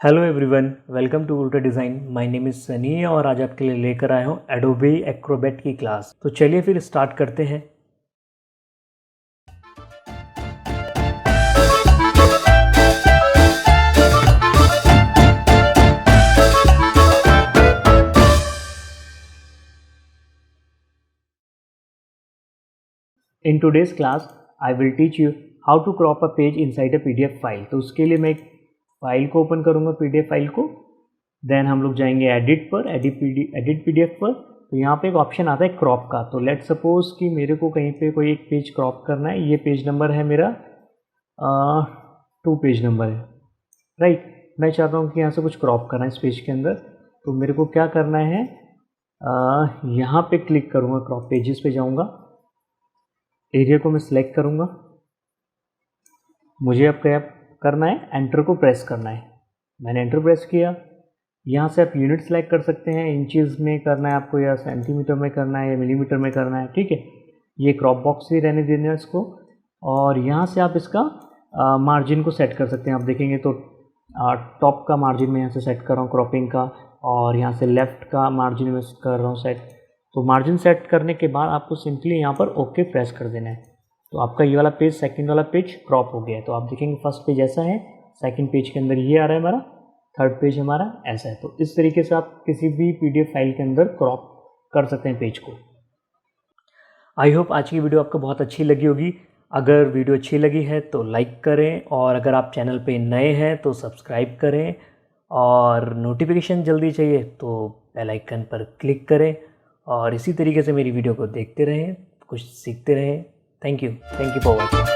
Hello everyone, welcome to उल्टा design. My name is Sunny और आज आपके लिए लेकर आया हूँ एडोबे एक्रोबैट की क्लास। तो चलिए फिर स्टार्ट करते हैं। In today's class I will teach you how to crop a page inside a PDF file. तो उसके लिए मैं एक फाइल को ओपन करूँगा, पीडीएफ फाइल को। देन हम लोग जाएंगे एडिट पर, एडिट पीडीएफ पर। तो यहाँ पे एक ऑप्शन आता है क्रॉप का। तो लेट सपोज कि मेरे को कहीं पे कोई एक पेज क्रॉप करना है। ये पेज नंबर है मेरा 2 पेज नंबर है, राइट। मैं चाहता हूँ कि यहाँ से कुछ क्रॉप करना है इस पेज के अंदर। तो मेरे को क्या करना है, यहाँ पे क्लिक करूँगा, क्रॉप पेजेस पे जाऊँगा, एरिया को मैं सिलेक्ट करूँगा। मुझे अब क्या करना है, एंटर को प्रेस करना है। मैंने एंटर प्रेस किया। यहाँ से आप यूनिट सेलेक्ट कर सकते हैं, इंचेस में करना है आपको या सेंटीमीटर में करना है या मिलीमीटर में करना है, ठीक है। ये क्रॉप बॉक्स ही रहने देना है इसको। और यहाँ से आप इसका मार्जिन को सेट कर सकते हैं। आप देखेंगे तो टॉप का मार्जिन मैं यहाँ से सेट कर रहा हूँ क्रॉपिंग का, और यहाँ से लेफ़्ट का मार्जिन में कर रहा हूँ सेट। तो मार्जिन सेट करने के बाद आपको सिंपली यहाँ पर ओके प्रेस कर देना है। तो आपका ये वाला पेज, सेकंड वाला पेज क्रॉप हो गया है। तो आप देखेंगे फर्स्ट पेज ऐसा है, सेकंड पेज के अंदर ये आ रहा है हमारा, थर्ड पेज हमारा ऐसा है। तो इस तरीके से आप किसी भी पीडीएफ फाइल के अंदर क्रॉप कर सकते हैं पेज को। आई होप आज की वीडियो आपको बहुत अच्छी लगी होगी। अगर वीडियो अच्छी लगी है तो लाइक करें, और अगर आप चैनल पे नए हैं तो सब्सक्राइब करें, और नोटिफिकेशन जल्दी चाहिए तो बेल आइकन पर क्लिक करें। और इसी तरीके से मेरी वीडियो को देखते रहें, कुछ सीखते रहें। Thank you for watching.